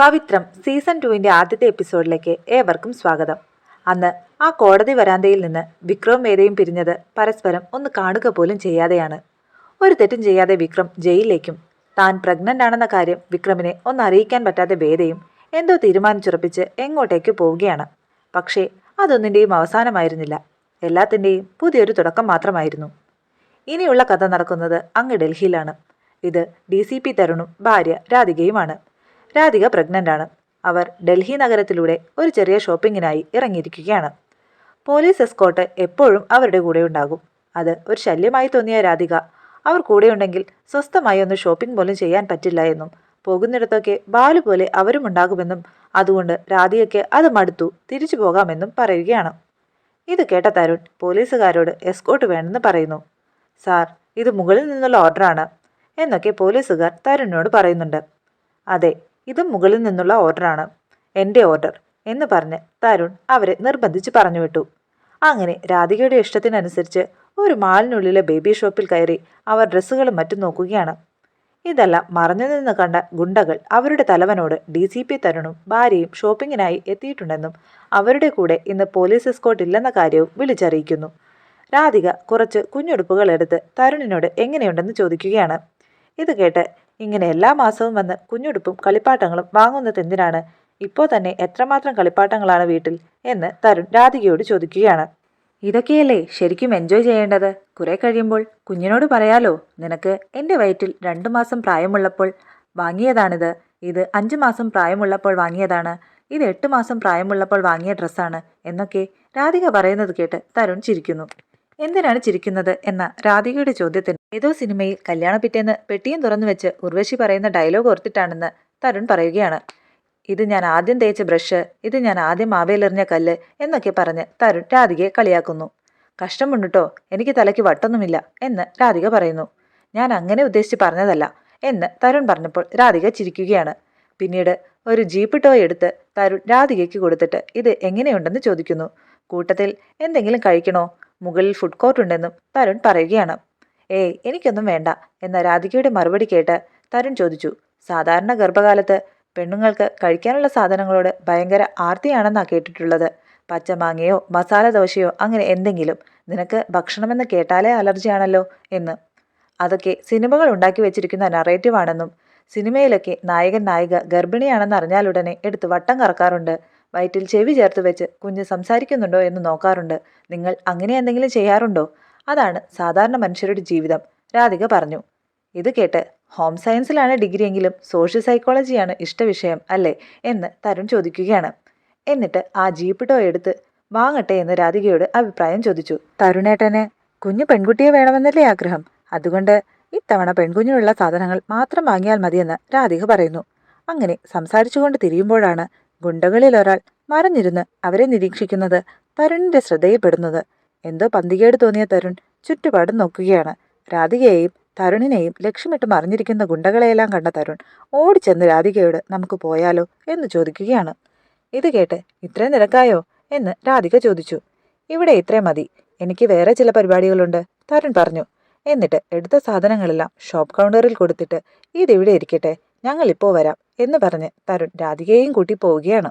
പവിത്രം season 2 ആദ്യത്തെ എപ്പിസോഡിലേക്ക് ഏവർക്കും സ്വാഗതം. അന്ന് ആ കോടതി വരാന്തയിൽ നിന്ന് വിക്രവും വേദയും പിരിഞ്ഞത് പരസ്പരം ഒന്ന് കാണുക പോലും ചെയ്യാതെയാണ്. ഒരു തെറ്റും ചെയ്യാതെ വിക്രം ജയിലിലേക്കും താൻ പ്രഗ്നന്റ് ആണെന്ന കാര്യം വിക്രമിനെ ഒന്ന് അറിയിക്കാൻ പറ്റാതെ വേദയും എന്തോ തീരുമാനിച്ചുറപ്പിച്ച് എങ്ങോട്ടേക്ക് പോവുകയാണ്. പക്ഷേ അതൊന്നിൻ്റെയും അവസാനമായിരുന്നില്ല. എല്ലാത്തിൻ്റെയും പുതിയൊരു തുടക്കം മാത്രമായിരുന്നു. ഇനിയുള്ള കഥ നടക്കുന്നത് അങ്ങ് ഡൽഹിയിലാണ്. ഇത് DCP തരുണും ഭാര്യ രാധികയുമാണ്. രാധിക പ്രഗ്നന്റ് ആണ്. അവർ ഡൽഹി നഗരത്തിലൂടെ ഒരു ചെറിയ ഷോപ്പിങ്ങിനായി ഇറങ്ങിയിരിക്കുകയാണ്. പോലീസ് എസ്കോർട്ട് എപ്പോഴും അവരുടെ കൂടെ ഉണ്ടാകും. അത് ഒരു ശല്യമായി തോന്നിയ രാധിക അവർ കൂടെയുണ്ടെങ്കിൽ സ്വസ്ഥമായി ഒന്ന് ഷോപ്പിംഗ് പോലും ചെയ്യാൻ പറ്റില്ല എന്നും പോകുന്നിടത്തൊക്കെ ബാലു പോലെ അവരും ഉണ്ടാകുമെന്നും അതുകൊണ്ട് രാധികയ്ക്ക് അത് മടുത്തു തിരിച്ചു പോകാമെന്നും പറയുകയാണ്. ഇത് കേട്ട തരുൺ പോലീസുകാരോട് എസ്കോർട്ട് വേണമെന്ന് പറയുന്നു. സാർ, ഇത് മുകളിൽ നിന്നുള്ള ഓർഡറാണ് എന്നൊക്കെ പോലീസുകാർ തരുണിനോട് പറയുന്നുണ്ട്. അതെ, ഇത് മുകളിൽ നിന്നുള്ള ഓർഡറാണ്, എൻ്റെ ഓർഡർ എന്ന് പറഞ്ഞ് തരുൺ അവരെ നിർബന്ധിച്ച് പറഞ്ഞു വിട്ടു. അങ്ങനെ രാധികയുടെ ഇഷ്ടത്തിനനുസരിച്ച് ഒരു മാളിനുള്ളിലെ ബേബി ഷോപ്പിൽ കയറി അവർ ഡ്രസ്സുകളും മറ്റും നോക്കുകയാണ്. ഇതെല്ലാം മറഞ്ഞു നിന്ന് കണ്ട ഗുണ്ടകൾ അവരുടെ തലവനോട് DCP തരുണും ഭാര്യയും ഷോപ്പിങ്ങിനായി എത്തിയിട്ടുണ്ടെന്നും അവരുടെ കൂടെ ഇന്ന് പോലീസ് എസ്കോർട്ട് ഇല്ലെന്ന കാര്യവും വിളിച്ചറിയിക്കുന്നു. രാധിക കുറച്ച് കുഞ്ഞുടുപ്പുകൾ എടുത്ത് തരുണിനോട് എങ്ങനെയുണ്ടെന്ന് ചോദിക്കുകയാണ്. ഇത് കേട്ട് ഇങ്ങനെ എല്ലാ മാസവും വന്ന് കുഞ്ഞുടുപ്പും കളിപ്പാട്ടങ്ങളും വാങ്ങുന്നത് എന്തിനാണ്? ഇപ്പോൾ തന്നെ എത്രമാത്രം കളിപ്പാട്ടങ്ങളാണ് വീട്ടിൽ എന്ന് തരുൺ രാധികയോട് ചോദിക്കുകയാണ്. ഇതൊക്കെയല്ലേ ശരിക്കും എൻജോയ് ചെയ്യേണ്ടത്. കുറെ കഴിയുമ്പോൾ കുഞ്ഞിനോട് പറയാലോ, നിനക്ക് എൻ്റെ വയറ്റിൽ 2 മാസം പ്രായമുള്ളപ്പോൾ വാങ്ങിയതാണിത്, ഇത് 5 മാസം പ്രായമുള്ളപ്പോൾ വാങ്ങിയതാണ്, ഇത് 8 മാസം പ്രായമുള്ളപ്പോൾ വാങ്ങിയ ഡ്രസ്സാണ് എന്നൊക്കെ രാധിക പറയുന്നത് കേട്ട് തരുൺ ചിരിക്കുന്നു. എന്തിനാണ് ചിരിക്കുന്നത് എന്ന രാധികയുടെ ചോദ്യത്തിന് ഏതോ സിനിമയിൽ കല്യാണ പിറ്റേന്ന് പെട്ടിയും തുറന്നു വെച്ച് ഉർവശി പറയുന്ന ഡയലോഗ് ഓർത്തിട്ടാണെന്ന് തരുൺ പറയുകയാണ്. ഇത് ഞാൻ ആദ്യം തേച്ച ബ്രഷ്, ഇത് ഞാൻ ആദ്യം മാവേലെറിഞ്ഞ കല്ല് എന്നൊക്കെ പറഞ്ഞ് തരുൺ രാധികയെ കളിയാക്കുന്നു. കഷ്ടമുണ്ടിട്ടോ, എനിക്ക് തലയ്ക്ക് വട്ടൊന്നുമില്ല എന്ന് രാധിക പറയുന്നു. ഞാൻ അങ്ങനെ ഉദ്ദേശിച്ച് പറഞ്ഞതല്ല എന്ന് തരുൺ പറഞ്ഞപ്പോൾ രാധിക ചിരിക്കുകയാണ്. പിന്നീട് ഒരു ജീപ്പ് ടോയ് എടുത്ത് തരുൺ രാധികയ്ക്ക് കൊടുത്തിട്ട് ഇത് എങ്ങനെയുണ്ടെന്ന് ചോദിക്കുന്നു. കൂട്ടത്തിൽ എന്തെങ്കിലും കഴിക്കണോ? മുകളിൽ ഫുഡ് കോർട്ട് ഉണ്ടെന്നും തരുൺ പറയുകയാണ്. ഏയ്, എനിക്കൊന്നും വേണ്ട എന്ന രാധികയുടെ മറുപടി കേട്ട് തരുൺ ചോദിച്ചു. സാധാരണ ഗർഭകാലത്ത് പെണ്ണുങ്ങൾക്ക് കഴിക്കാനുള്ള സാധനങ്ങളോട് ഭയങ്കര ആർത്തിയാണെന്നാണ് കേട്ടിട്ടുള്ളത്. പച്ചമാങ്ങയോ മസാല ദോശയോ അങ്ങനെ എന്തെങ്കിലും. നിനക്ക് ഭക്ഷണമെന്ന് കേട്ടാലേ അലർജിയാണല്ലോ എന്ന്. അതൊക്കെ സിനിമകൾ ഉണ്ടാക്കി വെച്ചിരിക്കുന്ന നറേറ്റീവ് ആണെന്നും സിനിമയിലൊക്കെ നായകൻ നായിക ഗർഭിണിയാണെന്ന് അറിഞ്ഞാലുടനെ എടുത്ത് വട്ടം കറക്കാറുണ്ട്. വയറ്റിൽ ചെവി ചേർത്ത് വെച്ച് കുഞ്ഞ് സംസാരിക്കുന്നുണ്ടോ എന്ന് നോക്കാറുണ്ട്. നിങ്ങൾ അങ്ങനെ എന്തെങ്കിലും ചെയ്യാറുണ്ടോ? അതാണ് സാധാരണ മനുഷ്യരുടെ ജീവിതം, രാധിക പറഞ്ഞു. ഇത് കേട്ട് ഹോം സയൻസിലാണ് ഡിഗ്രിയെങ്കിലും സോഷ്യൽ സൈക്കോളജിയാണ് ഇഷ്ടവിഷയം അല്ലേ എന്ന് തരുൺ ചോദിക്കുകയാണ്. എന്നിട്ട് ആ ജീപ്പ് ടോയ് എടുത്ത് വാങ്ങട്ടെ എന്ന് രാധികയോട് അഭിപ്രായം ചോദിച്ചു. തരുണേട്ടന് കുഞ്ഞു പെൺകുട്ടിയെ വേണമെന്നല്ലേ ആഗ്രഹം, അതുകൊണ്ട് ഇത്തവണ പെൺകുഞ്ഞിനുള്ള സാധനങ്ങൾ മാത്രം വാങ്ങിയാൽ മതിയെന്ന് രാധിക പറയുന്നു. അങ്ങനെ സംസാരിച്ചുകൊണ്ട് തിരിയുമ്പോഴാണ് ഗുണ്ടകളിൽ ഒരാൾ മറഞ്ഞിരുന്ന് അവരെ നിരീക്ഷിക്കുന്നത് തരുണിന്റെ ശ്രദ്ധയിൽപ്പെടുന്നത്. എന്തോ പന്തികേട് തോന്നിയ തരുൺ ചുറ്റുപാടും നോക്കുകയാണ്. രാധികയെയും തരുണിനെയും ലക്ഷ്യമിട്ട് മറിഞ്ഞിരിക്കുന്ന ഗുണ്ടകളെയെല്ലാം കണ്ട തരുൺ ഓടിച്ചെന്ന് രാധികയോട് നമുക്ക് പോയാലോ എന്ന് ചോദിക്കുകയാണ്. ഇത് കേട്ട് ഇത്രയും നിരക്കായോ എന്ന് രാധിക ചോദിച്ചു. ഇവിടെ ഇത്രയും മതി, എനിക്ക് വേറെ ചില പരിപാടികളുണ്ട്, തരുൺ പറഞ്ഞു. എന്നിട്ട് എടുത്ത സാധനങ്ങളെല്ലാം ഷോപ്പ് കൗണ്ടറിൽ കൊടുത്തിട്ട് ഇതിവിടെ ഇരിക്കട്ടെ, ഞങ്ങൾ ഇപ്പോൾ വരാം എന്ന് പറഞ്ഞ് തരുൺ രാധികയെയും കൂട്ടി പോവുകയാണ്.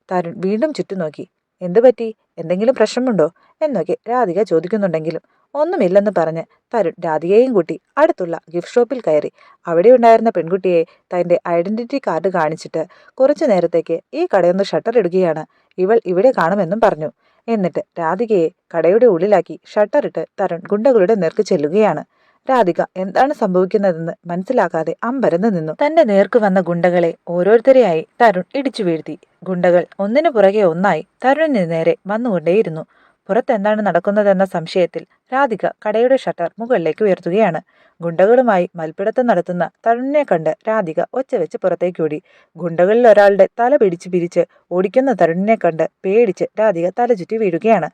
തരുൺ വീണ്ടും ചുറ്റും നോക്കി. എന്തു പറ്റി, എന്തെങ്കിലും പ്രശ്നമുണ്ടോ എന്നൊക്കെ രാധിക ചോദിക്കുന്നുണ്ടെങ്കിലും ഒന്നുമില്ലെന്ന് പറഞ്ഞ് തരുൺ രാധികയെയും കൂട്ടി അടുത്തുള്ള ഗിഫ്റ്റ് ഷോപ്പിൽ കയറി. അവിടെ ഉണ്ടായിരുന്ന പെൺകുട്ടിയെ തൻ്റെ ഐഡന്റിറ്റി കാർഡ് കാണിച്ചിട്ട് കുറച്ചു നേരത്തേക്ക് ഈ കടയൊന്ന് ഷട്ടർ ഇടുകയാണ്, ഇവൾ ഇവിടെ കാണുമെന്നും പറഞ്ഞു. എന്നിട്ട് രാധികയെ കടയുടെ ഉള്ളിലാക്കി ഷട്ടറിട്ട് തരുൺ ഗുണ്ടകളുടെ നേർക്ക് ചെല്ലുകയാണ്. രാധിക എന്താണ് സംഭവിക്കുന്നതെന്ന് മനസ്സിലാക്കാതെ അമ്പരന്ന് നിന്നു. തന്റെ നേർക്ക് വന്ന ഗുണ്ടകളെ ഓരോരുത്തരെയായി തരുൺ ഇടിച്ചു വീഴ്ത്തി. ഗുണ്ടകൾ ഒന്നിനു പുറകെ ഒന്നായി തരുണിന് നേരെ വന്നുകൊണ്ടേയിരുന്നു. പുറത്തെന്താണ് നടക്കുന്നതെന്ന സംശയത്തിൽ രാധിക കടയുടെ ഷട്ടർ മുകളിലേക്ക് ഉയർത്തുകയാണ്. ഗുണ്ടകളുമായി മൽപ്പിടുത്തം നടത്തുന്ന തരുണിനെ കണ്ട് രാധിക ഒച്ചവെച്ച് പുറത്തേക്കോടി. ഗുണ്ടകളിൽ ഒരാളുടെ തല പിരിച്ച് ഓടിക്കുന്ന തരുണിനെ കണ്ട് പേടിച്ച് രാധിക തലചുറ്റി വീഴുകയാണ്.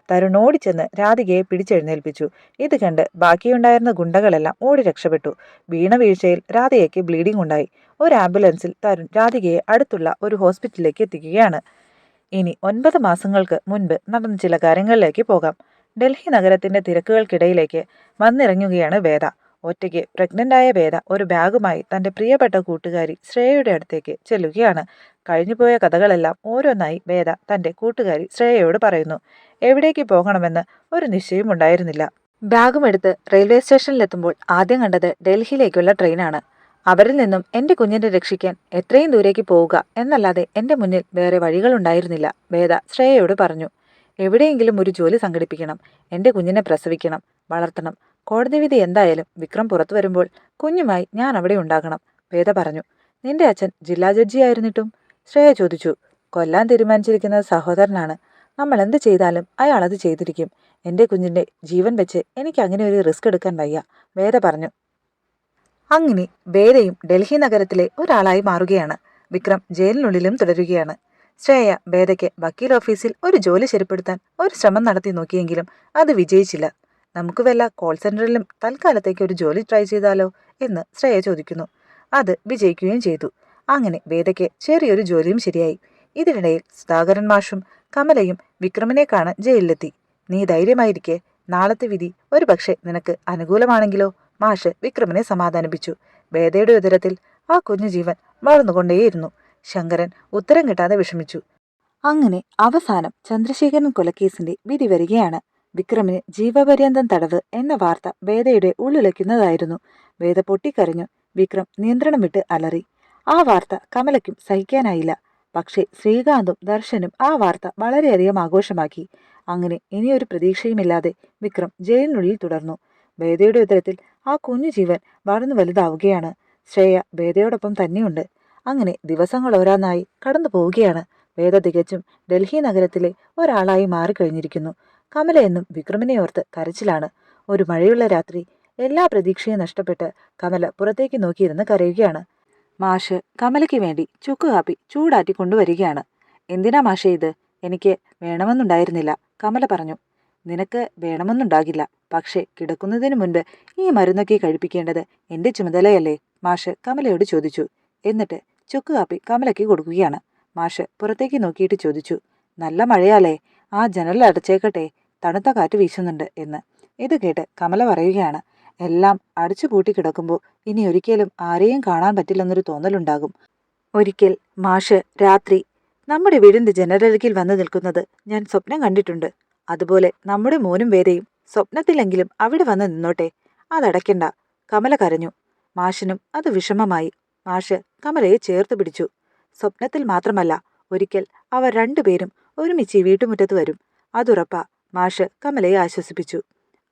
തരുൺ ഓടിച്ചെന്ന് രാധികയെ പിടിച്ചെഴുന്നേൽപ്പിച്ചു. ഇത് കണ്ട് ബാക്കിയുണ്ടായിരുന്ന ഗുണ്ടകളെല്ലാം ഓടി രക്ഷപ്പെട്ടു. വീണ വീഴ്ചയിൽ രാധികയ്ക്ക് ബ്ലീഡിംഗ് ഉണ്ടായി. ഒരു ആംബുലൻസിൽ തരുൺ രാധികയെ അടുത്തുള്ള ഒരു ഹോസ്പിറ്റലിലേക്ക് എത്തിക്കുകയാണ്. ഇനി 9 മാസങ്ങൾക്ക് മുൻപ് നടന്ന ചില കാര്യങ്ങളിലേക്ക് പോകാം. ഡൽഹി നഗരത്തിന്റെ തിരക്കുകൾക്കിടയിലേക്ക് വന്നിറങ്ങുകയാണ് വേദ. ഒറ്റയ്ക്ക് പ്രഗ്നൻ്റായ വേദ ഒരു ബാഗുമായി തൻ്റെ പ്രിയപ്പെട്ട കൂട്ടുകാരി ശ്രേയയുടെ അടുത്തേക്ക് ചെല്ലുകയാണ്. കഴിഞ്ഞുപോയ കഥകളെല്ലാം ഓരോന്നായി വേദ തൻ്റെ കൂട്ടുകാരി ശ്രേയയോട് പറയുന്നു. എവിടേക്ക് പോകണമെന്ന് ഒരു നിശ്ചയം ഉണ്ടായിരുന്നില്ല. ബാഗും എടുത്ത് റെയിൽവേ സ്റ്റേഷനിലെത്തുമ്പോൾ ആദ്യം കണ്ടത് ഡൽഹിയിലേക്കുള്ള ട്രെയിനാണ്. അവരിൽ നിന്നും എൻ്റെ കുഞ്ഞിനെ രക്ഷിക്കാൻ എത്രയും ദൂരേക്ക് പോവുക എന്നല്ലാതെ എൻ്റെ മുന്നിൽ വേറെ വഴികളുണ്ടായിരുന്നില്ല, വേദ ശ്രേയയോട് പറഞ്ഞു. എവിടെയെങ്കിലും ഒരു ജോലി സംഘടിപ്പിക്കണം, എൻ്റെ കുഞ്ഞിനെ പ്രസവിക്കണം, വളർത്തണം. കോടതി വിധി എന്തായാലും വിക്രം പുറത്തു വരുമ്പോൾ കുഞ്ഞുമായി ഞാൻ അവിടെ ഉണ്ടാകണം, വേദ പറഞ്ഞു. നിന്റെ അച്ഛൻ ജില്ലാ ജഡ്ജിയായിരുന്നിട്ടും? ശ്രേയ ചോദിച്ചു. കൊല്ലാൻ തീരുമാനിച്ചിരിക്കുന്നത് സഹോദരനാണ്. നമ്മൾ എന്ത് ചെയ്താലും അയാൾ അത് ചെയ്തിരിക്കും. എൻ്റെ കുഞ്ഞിൻ്റെ ജീവൻ വെച്ച് എനിക്ക് അങ്ങനെ ഒരു റിസ്ക് എടുക്കാൻ വയ്യ, വേദ പറഞ്ഞു. അങ്ങനെ വേദയും ഡൽഹി നഗരത്തിലെ ഒരാളായി മാറുകയാണ്. വിക്രം ജയിലിനുള്ളിലും തുടരുകയാണ്. ശ്രേയ വേദയ്ക്ക് വക്കീൽ ഓഫീസിൽ ഒരു ജോലി ശരിപ്പെടുത്താൻ ഒരു ശ്രമം നടത്തി നോക്കിയെങ്കിലും അത് വിജയിച്ചില്ല. നമുക്ക് വല്ല കോൾ സെന്ററിലും തൽക്കാലത്തേക്ക് ഒരു ജോലി ട്രൈ ചെയ്താലോ എന്ന് ശ്രേയ ചോദിക്കുന്നു. അത് വിജയിക്കുകയും ചെയ്തു. അങ്ങനെ വേദയ്ക്ക് ചെറിയൊരു ജോലിയും ശരിയായി. ഇതിനിടയിൽ സുധാകരൻ മാഷും കമലയും വിക്രമിനെ കാണാൻ ജയിലിലെത്തി. നീ ധൈര്യമായിരിക്കെ, നാളത്തെ വിധി ഒരു പക്ഷേ നിനക്ക് അനുകൂലമാണെങ്കിലോ, മാഷ് വിക്രമിനെ സമാധാനിപ്പിച്ചു. വേദയുടെ ഉദരത്തിൽ ആ കുഞ്ഞു ജീവൻ വളർന്നുകൊണ്ടേയിരുന്നു. ശങ്കരൻ ഉത്തരം കിട്ടാതെ വിഷമിച്ചു. അങ്ങനെ അവസാനം ചന്ദ്രശേഖരൻ കൊലക്കേസിന്റെ വിധി വരികയാണ്. വിക്രമിന് ജീവപര്യന്തം തടവ് എന്ന വാർത്ത വേദയുടെ ഉള്ളിലയ്ക്കുന്നതായിരുന്നു. വേദ പൊട്ടിക്കരഞ്ഞു. വിക്രം നിയന്ത്രണം വിട്ട് അലറി. ആ വാർത്ത കമലയ്ക്കും സഹിക്കാനായില്ല. പക്ഷേ ശ്രീകാന്തും ദർശനും ആ വാർത്ത വളരെയധികം ആഘോഷമാക്കി. അങ്ങനെ ഇനിയൊരു പ്രതീക്ഷയുമില്ലാതെ വിക്രം ജയിലിനുള്ളിൽ തുടർന്നു. വേദയുടെ ഉദരത്തിൽ ആ കുഞ്ഞു ജീവൻ വളർന്നു വലുതാവുകയാണ്. ശ്രേയ വേദയോടൊപ്പം തന്നെയുണ്ട്. അങ്ങനെ ദിവസങ്ങൾ ഓരോന്നായി കടന്നു പോവുകയാണ്. വേദ തികച്ചും ഡൽഹി നഗരത്തിലെ ഒരാളായി മാറിക്കഴിഞ്ഞിരിക്കുന്നു. കമല എന്നും വിക്രമിനെ ഓർത്ത് കരച്ചിലാണ്. ഒരു മഴയുള്ള രാത്രി എല്ലാ പ്രതീക്ഷയും നഷ്ടപ്പെട്ട് കമല പുറത്തേക്ക് നോക്കിയിരുന്ന് കരയുകയാണ്. മാഷ് കമലയ്ക്ക് വേണ്ടി ചുക്ക് കാപ്പി ചൂടാറ്റി കൊണ്ടുവരികയാണ്. എന്തിനാ മാഷേ ഇത്? എനിക്ക് വേണമെന്നുണ്ടായിരുന്നില്ല, കമല പറഞ്ഞു. നിനക്ക് വേണമെന്നുണ്ടാകില്ല, പക്ഷേ കിടക്കുന്നതിന് മുൻപ് ഈ മരുന്നൊക്കെ കഴിപ്പിക്കേണ്ടത് എൻ്റെ ചുമതലയല്ലേ, മാഷ് കമലയോട് ചോദിച്ചു. എന്നിട്ട് ചുക്ക് കാപ്പി കമലയ്ക്ക് കൊടുക്കുകയാണ്. മാഷ് പുറത്തേക്ക് നോക്കിയിട്ട് ചോദിച്ചു. നല്ല മഴയാലേ, ആ ജനൽ അടച്ചേക്കട്ടെ, തണുത്ത കാറ്റ് വീശുന്നുണ്ട് എന്ന്. ഇത് കേട്ട് കമല പറയുകയാണ്. എല്ലാം അടച്ചുപൂട്ടി കിടക്കുമ്പോൾ ഇനി ഒരിക്കലും ആരെയും കാണാൻ പറ്റില്ലെന്നൊരു തോന്നലുണ്ടാകും. ഒരിക്കൽ മാഷ് രാത്രി നമ്മുടെ വീടിന്റെ ജനലരികിൽ വന്നു നിൽക്കുന്നത് ഞാൻ സ്വപ്നം കണ്ടിട്ടുണ്ട്. അതുപോലെ നമ്മുടെ മോനും വേദയും സ്വപ്നത്തിലെങ്കിലും അവിടെ വന്ന് നിന്നോട്ടെ, അതടയ്ക്കണ്ട, കമല കരഞ്ഞു. മാഷിനും അത് വിഷമമായി. മാഷ് കമലയെ ചേർത്ത് പിടിച്ചു. സ്വപ്നത്തിൽ മാത്രമല്ല, ഒരിക്കൽ അവർ രണ്ടുപേരും ഒരുമിച്ച് വീട്ടുമുറ്റത്ത് വരും, അതുറപ്പാ, മാഷ് കമലയെ ആശ്വസിപ്പിച്ചു.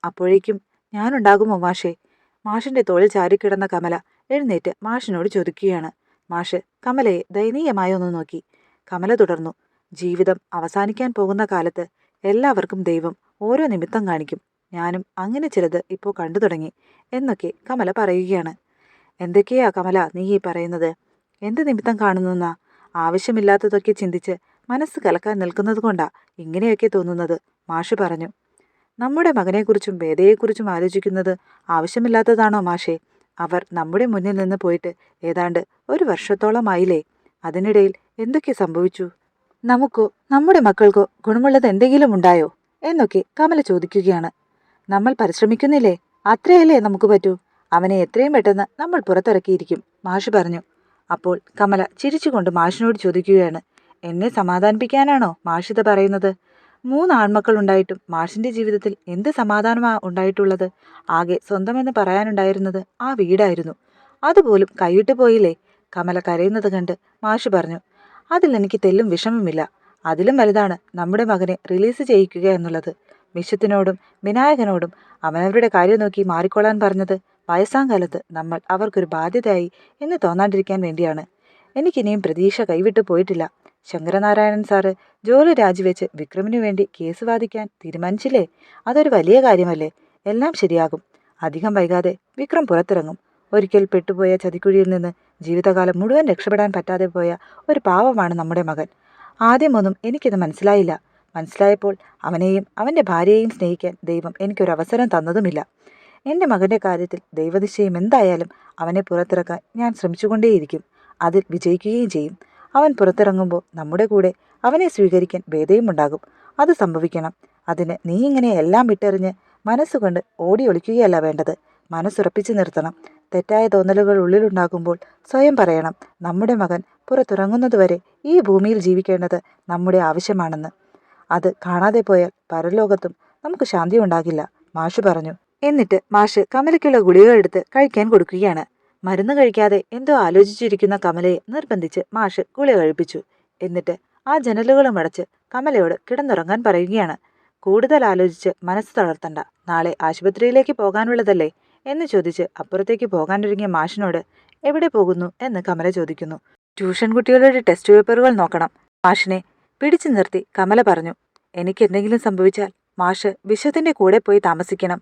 അപ്പോഴേക്കും ഞാനുണ്ടാകുമോ മാഷേ? മാഷിന്റെ തോളിൽ ചാരിക്കിടന്ന കമല എഴുന്നേറ്റ് മാഷിനോട് ചോദിക്കുകയാണ്. മാഷ് കമലയെ ദയനീയമായി ഒന്ന് നോക്കി. കമല തുടർന്നു. ജീവിതം അവസാനിക്കാൻ പോകുന്ന കാലത്ത് എല്ലാവർക്കും ദൈവം ഓരോ നിമിത്തം കാണിക്കും. ഞാനും അങ്ങനെ ചിലത് ഇപ്പോൾ കണ്ടു തുടങ്ങി എന്നൊക്കെ കമല പറയുകയാണ്. എന്തൊക്കെയാ കമല നീ ഈ പറയുന്നത്? എന്ത് നിമിത്തം കാണുന്നെന്നാ? ആവശ്യമില്ലാത്തതൊക്കെ ചിന്തിച്ച് മനസ്സ് കലക്കാൻ നിൽക്കുന്നത് കൊണ്ടാ ഇങ്ങനെയൊക്കെ തോന്നുന്നത്, മാഷ് പറഞ്ഞു. നമ്മുടെ മകനെക്കുറിച്ചും വേദയെക്കുറിച്ചും ആലോചിക്കുന്നത് ആവശ്യമില്ലാത്തതാണോ മാഷേ? അവർ നമ്മുടെ മുന്നിൽ നിന്ന് പോയിട്ട് ഏതാണ്ട് ഒരു വർഷത്തോളമായില്ലേ? അതിനിടയിൽ എന്തൊക്കെ സംഭവിച്ചു? നമുക്കോ നമ്മുടെ മക്കൾക്കോ ഗുണമുള്ളത് എന്തെങ്കിലും ഉണ്ടായോ എന്നൊക്കെ കമല ചോദിക്കുകയാണ്. നമ്മൾ പരിശ്രമിക്കുന്നില്ലേ, അത്രയല്ലേ നമുക്ക് പറ്റൂ. അവനെ എത്രയും പെട്ടെന്ന് നമ്മൾ പുറത്തിറക്കിയിരിക്കും, മാഷ് പറഞ്ഞു. അപ്പോൾ കമല ചിരിച്ചുകൊണ്ട് മാഷിനോട് ചോദിക്കുകയാണ്. എന്നെ സമാധാനിപ്പിക്കാനാണോ മാഷിത് പറയുന്നത്? 3 ആൺമക്കൾ ഉണ്ടായിട്ടും മാഷിന്റെ ജീവിതത്തിൽ എന്ത് സമാധാനമാ ഉണ്ടായിട്ടുള്ളത്? ആകെ സ്വന്തമെന്ന് പറയാനുണ്ടായിരുന്നത് ആ വീടായിരുന്നു. അതുപോലും കൈവിട്ടു പോയില്ലേ? കമല കരയുന്നത് കണ്ട് മാഷ് പറഞ്ഞു. അതിൽ എനിക്ക് തെല്ലും വിഷമമില്ല. അതിലും വലുതാണ് നമ്മുടെ മകനെ റിലീസ് ചെയ്യിക്കുക എന്നുള്ളത്. വിശുദ്ധനോടും വിനായകനോടും അവനവരുടെ കാര്യം നോക്കി മാറിക്കൊള്ളാൻ പറഞ്ഞത് വയസ്സാം കാലത്ത് നമ്മൾ അവർക്കൊരു ബാധ്യതയായി എന്ന് തോന്നാണ്ടിരിക്കാൻ വേണ്ടിയാണ്. എനിക്കിനിയും പ്രതീക്ഷ കൈവിട്ടു പോയിട്ടില്ല. ശങ്കരനാരായണൻ സാറ് ജോലി രാജിവെച്ച് വിക്രമിനു വേണ്ടി കേസ് വാദിക്കാൻ തീരുമാനിച്ചില്ലേ? അതൊരു വലിയ കാര്യമല്ലേ? എല്ലാം ശരിയാകും. അധികം വൈകാതെ വിക്രം പുറത്തിറങ്ങും. ഒരിക്കൽ പെട്ടുപോയ ചതിക്കുഴിയിൽ നിന്ന് ജീവിതകാലം മുഴുവൻ രക്ഷപ്പെടാൻ പറ്റാതെ പോയ ഒരു പാവമാണ് നമ്മുടെ മകൻ. ആദ്യമൊന്നും എനിക്കത് മനസ്സിലായില്ല. മനസ്സിലായപ്പോൾ അവനെയും അവൻ്റെ ഭാര്യയെയും സ്നേഹിക്കാൻ ദൈവം എനിക്കൊരു അവസരം തന്നതുമില്ല. എൻ്റെ മകൻ്റെ കാര്യത്തിൽ ദൈവനിശ്ചയം എന്തായാലും അവനെ പുറത്തിറക്കാൻ ഞാൻ ശ്രമിച്ചുകൊണ്ടേയിരിക്കും. അതിൽ വിജയിക്കുകയും ചെയ്യും. അവൻ പുറത്തിറങ്ങുമ്പോൾ നമ്മുടെ കൂടെ അവനെ സ്വീകരിക്കാൻ വേദയും ഉണ്ടാകും. അത് സംഭവിക്കണം. അതിന് നീ ഇങ്ങനെ എല്ലാം വിട്ടെറിഞ്ഞ് മനസ്സുകൊണ്ട് ഓടി ഒളിക്കുകയല്ല വേണ്ടത്. മനസ്സുറപ്പിച്ചു നിർത്തണം. തെറ്റായ തോന്നലുകൾ ഉള്ളിലുണ്ടാകുമ്പോൾ സ്വയം പറയണം, നമ്മുടെ മകൻ പുറത്തിറങ്ങുന്നതുവരെ ഈ ഭൂമിയിൽ ജീവിക്കേണ്ടത് നമ്മുടെ ആവശ്യമാണെന്ന്. അത് കാണാതെ പോയാൽ പരലോകത്തും നമുക്ക് ശാന്തി ഉണ്ടാകില്ല, മാഷ് പറഞ്ഞു. എന്നിട്ട് മാഷ് കമലയ്ക്കുള്ള ഗുളിക എടുത്ത് കഴിക്കാൻ കൊടുക്കുകയാണ്. മരുന്ന് കഴിക്കാതെ എന്തോ ആലോചിച്ചിരിക്കുന്ന കമലയെ നിർബന്ധിച്ച് മാഷ് ഗുളിക കഴിപ്പിച്ചു. എന്നിട്ട് ആ ജനലുകളും അടച്ച് കമലയോട് കിടന്നുറങ്ങാൻ പറയുകയാണ്. കൂടുതൽ ആലോചിച്ച് മനസ്സ് തളർത്തണ്ട, നാളെ ആശുപത്രിയിലേക്ക് പോകാനുള്ളതല്ലേ എന്ന് ചോദിച്ച് അപ്പുറത്തേക്ക് പോകാനൊരുങ്ങിയ മാഷിനോട് എവിടെ പോകുന്നു എന്ന് കമല ചോദിക്കുന്നു. ട്യൂഷൻ കുട്ടികളുടെ ടെസ്റ്റ് പേപ്പറുകൾ നോക്കണം. മാഷിനെ പിടിച്ചു നിർത്തി കമല പറഞ്ഞു. എനിക്ക് എന്തെങ്കിലും സംഭവിച്ചാൽ മാഷ് വിശ്വത്തിന്റെ കൂടെ പോയി താമസിക്കണം.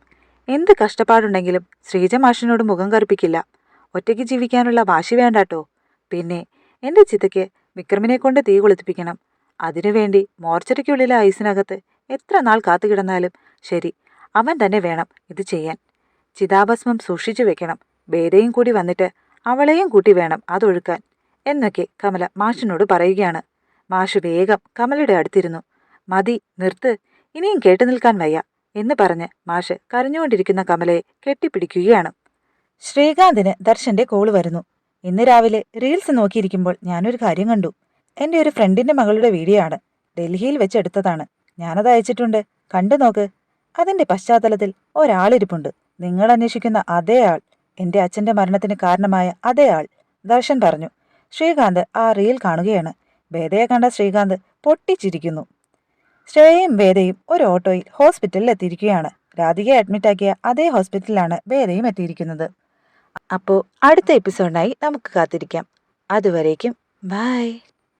എന്ത് കഷ്ടപ്പാടുണ്ടെങ്കിലും ശ്രീജ മാഷിനോട് മുഖം കറുപ്പിക്കില്ല. ഒറ്റയ്ക്ക് ജീവിക്കാനുള്ള വാശി വേണ്ടാട്ടോ. പിന്നെ എന്റെ ചിതയ്ക്ക് വിക്രമിനെ കൊണ്ട് തീ കൊളുത്തിപ്പിക്കണം. അതിനുവേണ്ടി മോർച്ചറിക്കുള്ളിലെ ഐസിനകത്ത് എത്ര നാൾ കാത്തുകിടന്നാലും ശരി, അവൻ തന്നെ വേണം ഇത് ചെയ്യാൻ. ചിതാഭസ്മം സൂക്ഷിച്ചു വെക്കണം. ഭേദയും കൂടി വന്നിട്ട് അവളെയും കൂട്ടി വേണം അതൊഴുക്കാൻ എന്നൊക്കെ കമല മാഷിനോട് പറയുകയാണ്. മാഷ് വേഗം കമലയുടെ അടുത്തിരുന്നു. മതി, നിർത്ത്, ഇനിയും കേട്ടു നിൽക്കാൻ വയ്യ എന്ന് പറഞ്ഞ് മാഷ് കരഞ്ഞുകൊണ്ടിരിക്കുന്ന കമലയെ കെട്ടിപ്പിടിക്കുകയാണ്. ശ്രീകാന്തിന് ദർശന്റെ കോള് വരുന്നു. ഇന്ന് രാവിലെ റീൽസ് നോക്കിയിരിക്കുമ്പോൾ ഞാനൊരു കാര്യം കണ്ടു. എൻ്റെ ഒരു ഫ്രണ്ടിന്റെ മകളുടെ വീഡിയോ ആണ്. ഡൽഹിയിൽ വെച്ചെടുത്തതാണ്. ഞാനത് അയച്ചിട്ടുണ്ട്, കണ്ടു നോക്ക്. അതിന്റെ പശ്ചാത്തലത്തിൽ ഒരാളിരിപ്പുണ്ട്. നിങ്ങൾ അന്വേഷിക്കുന്ന അതേ ആൾ, എന്റെ അച്ഛന്റെ മരണത്തിന് കാരണമായ അതേ ആൾ, ദർശൻ പറഞ്ഞു. ശ്രീകാന്ത് ആ റീൽ കാണുകയാണ്. വേദയെ കണ്ട ശ്രീകാന്ത് പൊട്ടിച്ചിരിക്കുന്നു. ശ്രേയയും വേദയും ഒരു ഓട്ടോയിൽ ഹോസ്പിറ്റലിൽ എത്തിയിരിക്കുകയാണ്. രാധികയെ അഡ്മിറ്റാക്കിയ അതേ ഹോസ്പിറ്റലിലാണ് വേദയും എത്തിയിരിക്കുന്നത്. അപ്പോൾ അടുത്ത എപ്പിസോഡിനായി നമുക്ക് കാത്തിരിക്കാം. അതുവരേക്കും ബൈ.